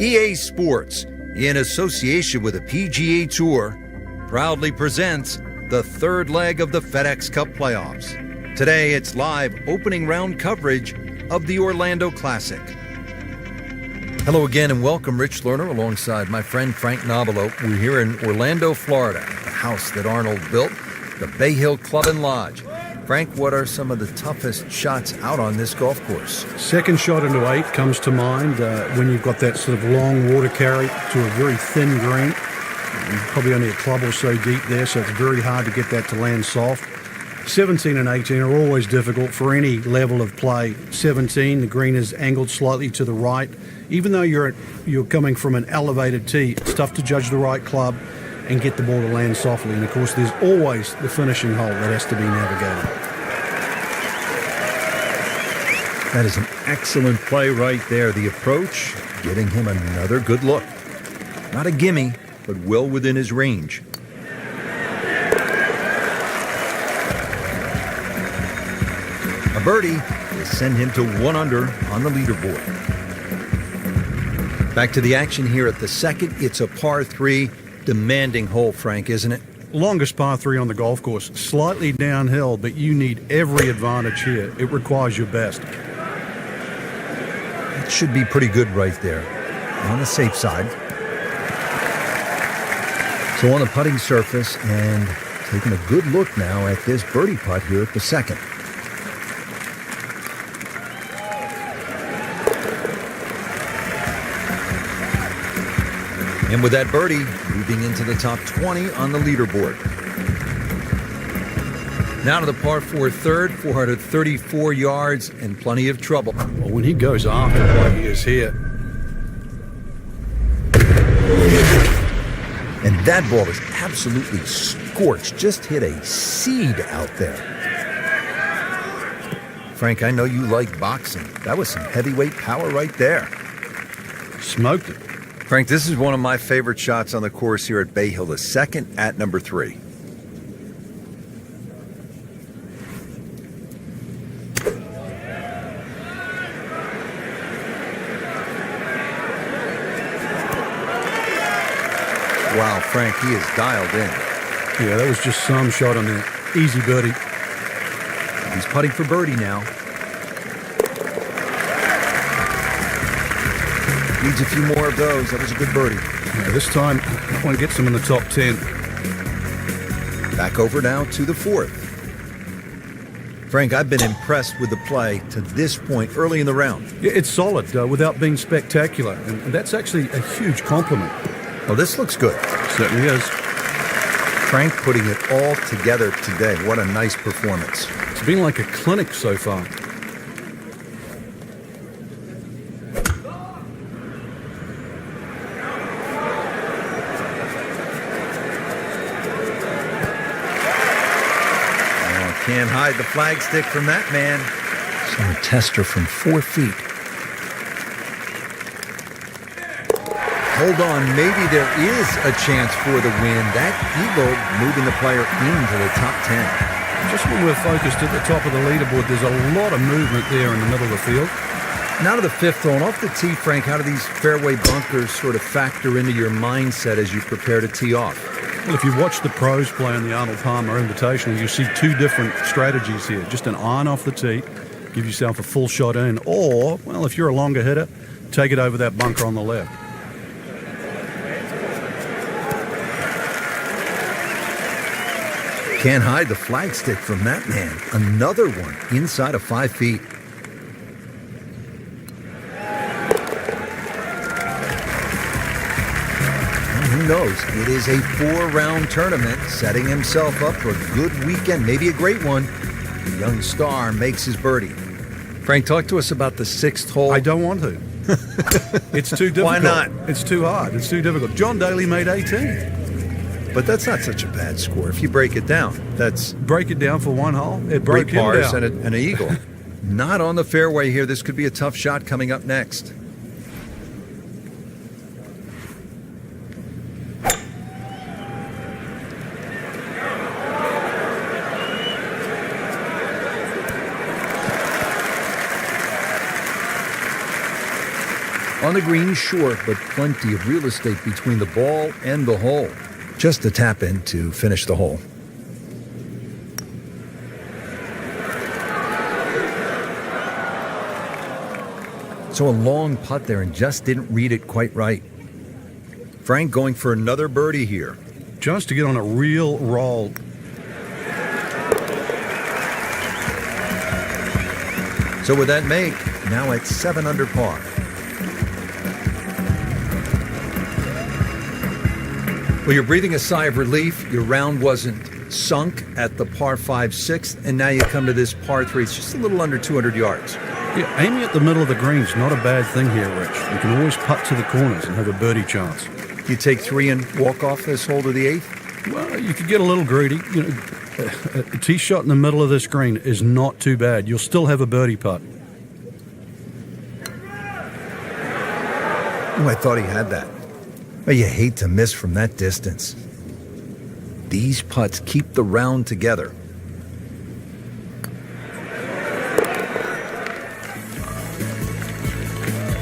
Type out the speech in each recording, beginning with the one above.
EA Sports, in association with the PGA Tour, proudly presents the third leg of the FedEx Cup playoffs. Today, it's live opening round coverage of the Orlando Classic. Hello again and welcome, Rich Lerner, alongside my friend Frank Nobilo. We're here in Orlando, Florida, the house that Arnold built, the Bay Hill Club and Lodge. Frank, what are some of the toughest shots out on this golf course? Second shot into 8 comes to mind when you've got that sort of long water carry to a very thin green. Probably only a club or so deep there, so it's very hard to get that to land soft. 17 and 18 are always difficult for any level of play. 17, the green is angled slightly to the right. Even though you're coming from an elevated tee, it's tough to judge the right club and get the ball to land softly. And of course, there's always the finishing hole that has to be navigated. That is an excellent play right there. The approach, giving him another good look. Not a gimme, but well within his range. A birdie will send him to 1 under on the leaderboard. Back to the action here at the second. It's a par 3. Demanding hole, Frank, isn't it? Longest par 3 on the golf course. Slightly downhill, but you need every advantage here. It requires your best. It should be pretty good right there. On the safe side. So on the putting surface and taking a good look now at this birdie putt here at the second. And with that birdie, moving into the top 20 on the leaderboard. Now to the par 4 third, 434 yards and plenty of trouble. Well, when he goes after like he is here. And that ball is absolutely scorched. Just hit a seed out there. Frank, I know you like boxing. That was some heavyweight power right there. Smoked it. Frank, this is one of my favorite shots on the course here at Bay Hill, the second at number 3. Wow, Frank, he is dialed in. Yeah, that was just some shot on there. Easy birdie. He's putting for birdie now. Needs a few more of those. That was a good birdie. Yeah, this time, I want to get some in the top 10. Back over now to the 4th. Frank, I've been impressed with the play to this point early in the round. Yeah, it's solid without being spectacular, and that's actually a huge compliment. Well, this looks good. Certainly is. Frank putting it all together today. What a nice performance. It's been like a clinic so far. Can't hide the flagstick from that man. Some tester from 4 feet. Hold on, maybe there is a chance for the win. That eagle moving the player into the top 10. Just when we're focused at the top of the leaderboard, there's a lot of movement there in the middle of the field. Now to the 5th hole. Off the tee, Frank, how do these fairway bunkers sort of factor into your mindset as you prepare to tee off? Well, if you watch the pros play in the Arnold Palmer Invitational, you see 2 different strategies here. Just an iron off the tee, give yourself a full shot in, or, well, if you're a longer hitter, take it over that bunker on the left. Can't hide the flagstick from that man. Another one inside of 5 feet. Who knows? It is a 4-round tournament, setting himself up for a good weekend, maybe a great one. The young star makes his birdie. Frank, talk to us about the 6th hole. I don't want to. It's too difficult. Why not? It's too hard. It's too difficult. John Daly made 18. But that's not such a bad score. If you break it down, that's... Break it down for 1 hole? It broke 3 him pars down. and an eagle. Not on the fairway here. This could be a tough shot coming up next. On the green, short, but plenty of real estate between the ball and the hole. Just a tap in to finish the hole. So a long putt there and just didn't read it quite right. Frank going for another birdie here. Just to get on a real roll. So with that make, now at 7 under par. Well, you're breathing a sigh of relief. Your round wasn't sunk at the par 5 6th, and now you come to this par 3. It's just a little under 200 yards. Yeah, aiming at the middle of the green's not a bad thing here, Rich. You can always putt to the corners and have a birdie chance. You take 3 and walk off this hole to the 8th? Well, you could get a little greedy. You know, a tee shot in the middle of this green is not too bad. You'll still have a birdie putt. Oh, I thought he had that. But you hate to miss from that distance. These putts keep the round together.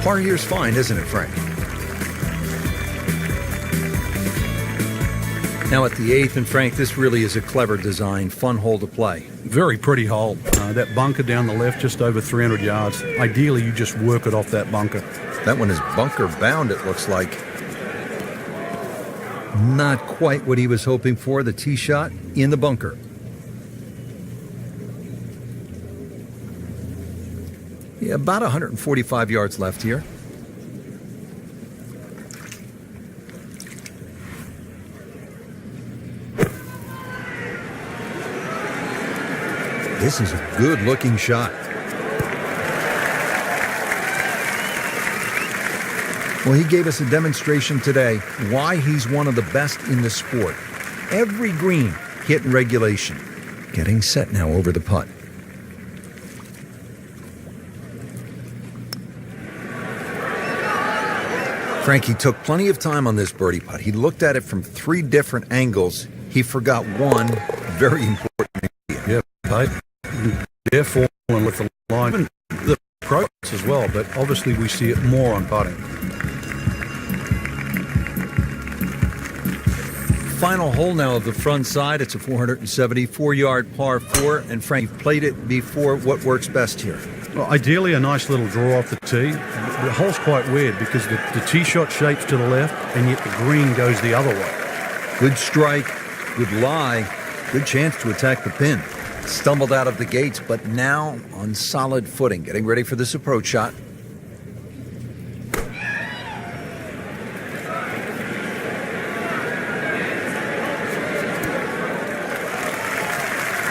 Par here's fine, isn't it, Frank? Now at the 8th, and Frank, this really is a clever design, fun hole to play. Very pretty hole. That bunker down the left, just over 300 yards. Ideally, you just work it off that bunker. That one is bunker bound, it looks like. Not quite what he was hoping for, the tee shot in the bunker. Yeah, about 145 yards left here. This is a good-looking shot. Well, he gave us a demonstration today why he's one of the best in the sport. Every green hit in regulation. Getting set now over the putt. Frankie took plenty of time on this birdie putt. He looked at it from 3 different angles. He forgot one very important ingredient. Yeah, careful with the line. Even the approach as well, but obviously we see it more on putting. Final hole now of the front side. It's a 474-yard par 4, and Frank, you've played it before. What works best here? Well, ideally a nice little draw off the tee. The hole's quite weird because the tee shot shapes to the left, and yet the green goes the other way. Good strike, good lie, good chance to attack the pin. Stumbled out of the gates, but now on solid footing, getting ready for this approach shot.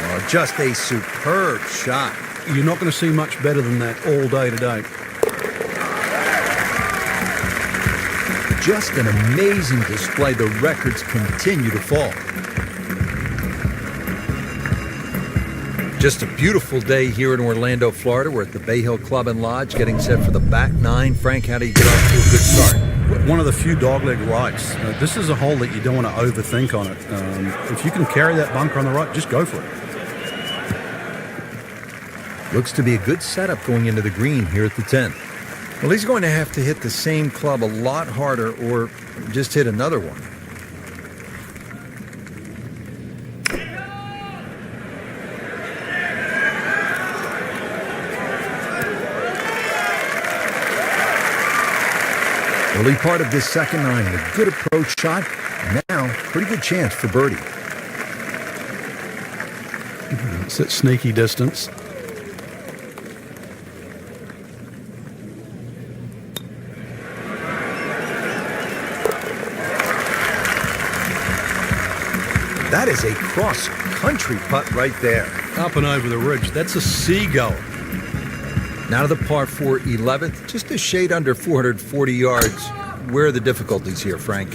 Oh, just a superb shot. You're not going to see much better than that all day today. Just an amazing display. The records continue to fall. Just a beautiful day here in Orlando, Florida. We're at the Bay Hill Club and Lodge getting set for the back 9. Frank, how do you get off to a good start? One of the few dogleg rights. This is a hole that you don't want to overthink on it. If you can carry that bunker on the right, just go for it. Looks to be a good setup going into the green here at the 10th. Well, he's going to have to hit the same club a lot harder or just hit another one. Early part of this second 9, a good approach shot. Now, pretty good chance for birdie. It's at sneaky distance. That is a cross-country putt right there. Up and over the ridge. That's a seagull. Now to the par 4 11th, just a shade under 440 yards. Where are the difficulties here, Frank?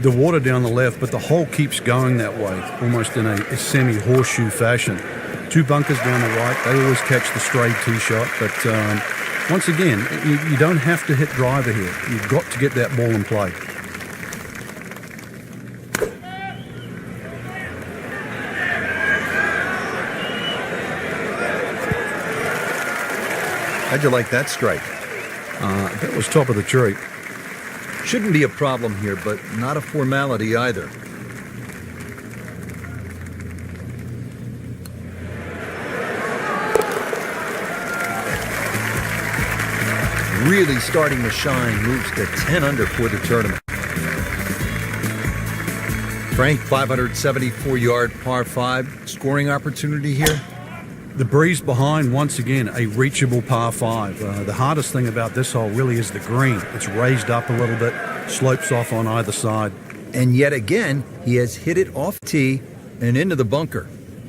The water down the left, but the hole keeps going that way, almost in a semi-horseshoe fashion. 2 bunkers down the right. They always catch the stray tee shot, but once again, you don't have to hit driver here. You've got to get that ball in play. How'd you like that strike? That was top of the tree. Shouldn't be a problem here, but not a formality either. Really starting to shine, moves to 10 under for the tournament. Frank, 574-yard par 5. Scoring opportunity here? The breeze behind, once again, a reachable par 5. The hardest thing about this hole really is the green. It's raised up a little bit, slopes off on either side. And yet again, he has hit it off tee and into the bunker.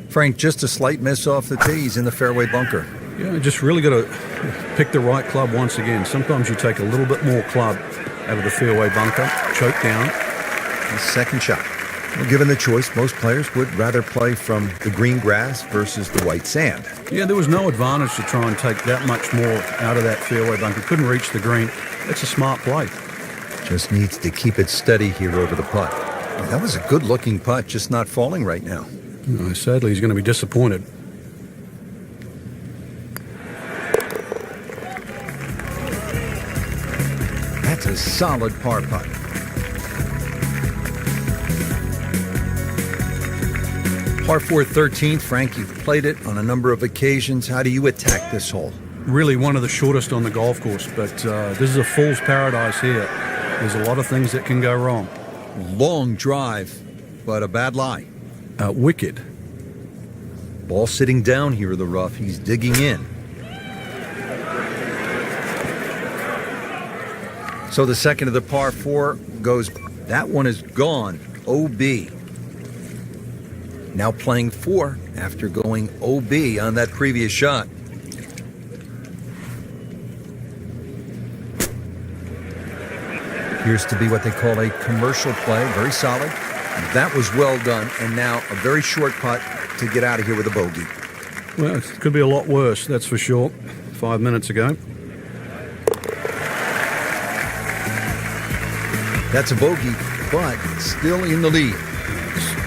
Frank, just a slight miss off the tee. He's in the fairway bunker. Yeah, just really got to pick the right club once again. Sometimes you take a little bit more club out of the fairway bunker, choke down. The second shot. Well, given the choice, most players would rather play from the green grass versus the white sand. Yeah, there was no advantage to try and take that much more out of that fairway bunker. Couldn't reach the green. That's a smart play. Just needs to keep it steady here over the putt. That was a good-looking putt, just not falling right now. No, sadly, he's going to be disappointed. That's a solid par putt. Par 4 13th, Frank, you've played it on a number of occasions. How do you attack this hole? Really one of the shortest on the golf course, but this is a fool's paradise here. There's a lot of things that can go wrong. Long drive, but a bad lie. Wicked. Ball sitting down here in the rough. He's digging in. So the second of the par 4 goes. That one is gone. OB. Now playing 4 after going OB on that previous shot. Appears to be what they call a commercial play. Very solid. That was well done. And now a very short putt to get out of here with a bogey. Well, it could be a lot worse, that's for sure. 5 minutes ago. That's a bogey, but still in the lead.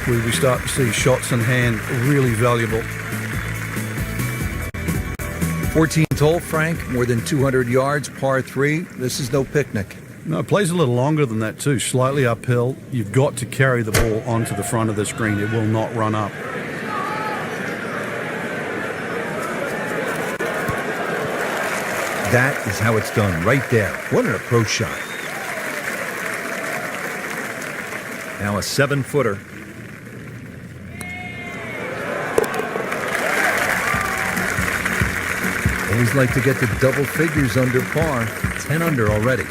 We start to see shots in hand really valuable. 14th hole, Frank, more than 200 yards, par 3. This is no picnic. No, it plays a little longer than that too, slightly uphill. You've got to carry the ball onto the front of the screen. It will not run up. That is how it's done, right there. What an approach shot. Now a 7-footer. Always like to get the double figures under par. 10 under already.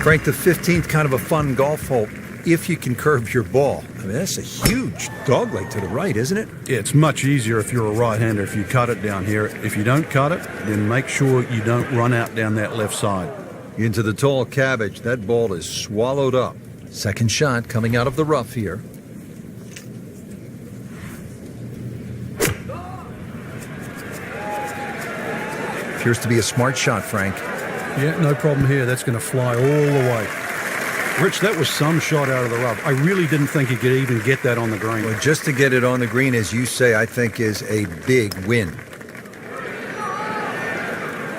Frank, the 15th, kind of a fun golf hole if you can curve your ball. I mean, that's a huge dogleg to the right, isn't it? Yeah, it's much easier if you're a right-hander if you cut it down here. If you don't cut it, then make sure you don't run out down that left side. Into the tall cabbage. That ball is swallowed up. Second shot coming out of the rough here. Appears to be a smart shot, Frank. Yeah, no problem here. That's going to fly all the way. Rich, that was some shot out of the rough. I really didn't think he could even get that on the green. Well, just to get it on the green, as you say, I think is a big win.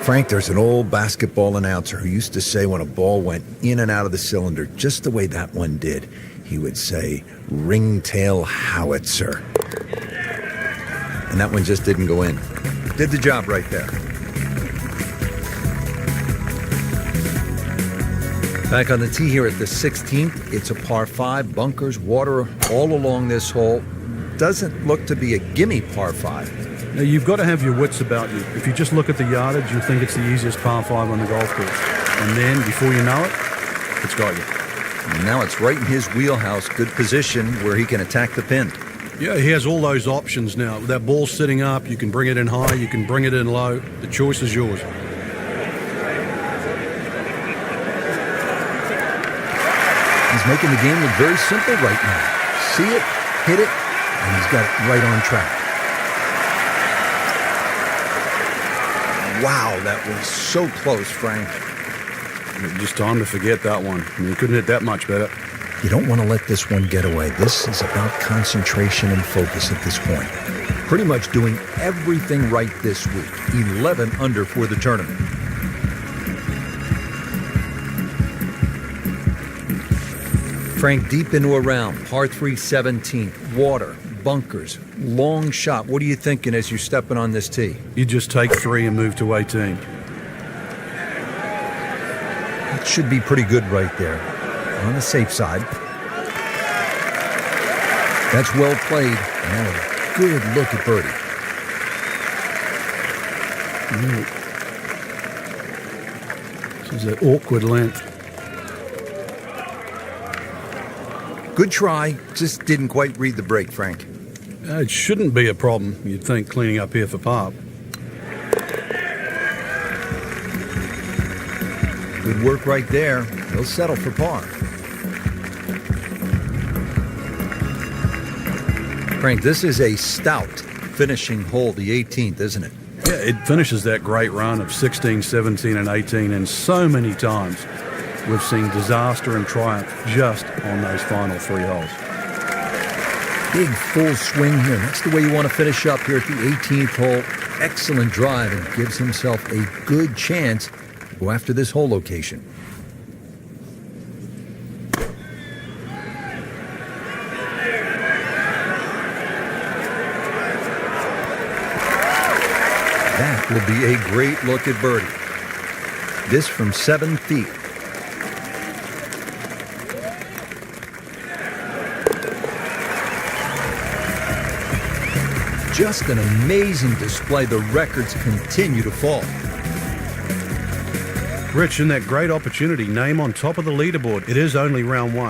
Frank, there's an old basketball announcer who used to say when a ball went in and out of the cylinder, just the way that one did, he would say, ringtail howitzer. And that one just didn't go in. Did the job right there. Back on the tee here at the 16th, it's a par 5, bunkers, water all along this hole. Doesn't look to be a gimme par 5. Now, you've got to have your wits about you. If you just look at the yardage, you think it's the easiest par 5 on the golf course. And then, before you know it, it's got you. And now it's right in his wheelhouse, good position where he can attack the pin. Yeah, he has all those options now. That ball's sitting up, you can bring it in high, you can bring it in low. The choice is yours. He's making the game look very simple right now. See it, hit it, and he's got it right on track. Wow, that was so close, Frank. Just time to forget that one. I mean, he couldn't hit that much better. You don't want to let this one get away. This is about concentration and focus at this point. Pretty much doing everything right this week. 11 under for the tournament. Frank, deep into a round, par 3 17th, water, bunkers, long shot. What are you thinking as you're stepping on this tee? You just take 3 and move to 18. It should be pretty good right there. On the safe side. That's well played. And a good look at birdie. This is an awkward length. Good try. Just didn't quite read the break, Frank. It shouldn't be a problem, you'd think, cleaning up here for par. Good work right there. He'll settle for par. Frank, this is a stout finishing hole, the 18th, isn't it? Yeah, it finishes that great run of 16, 17, and 18, and so many times we've seen disaster and triumph just on those final 3 holes. Big full swing here. That's the way you want to finish up here at the 18th hole. Excellent drive and gives himself a good chance to go after this hole location. That will be a great look at birdie. This from 7 feet. Just an amazing display. The records continue to fall. Rich, in that great opportunity, name on top of the leaderboard. It is only round 1.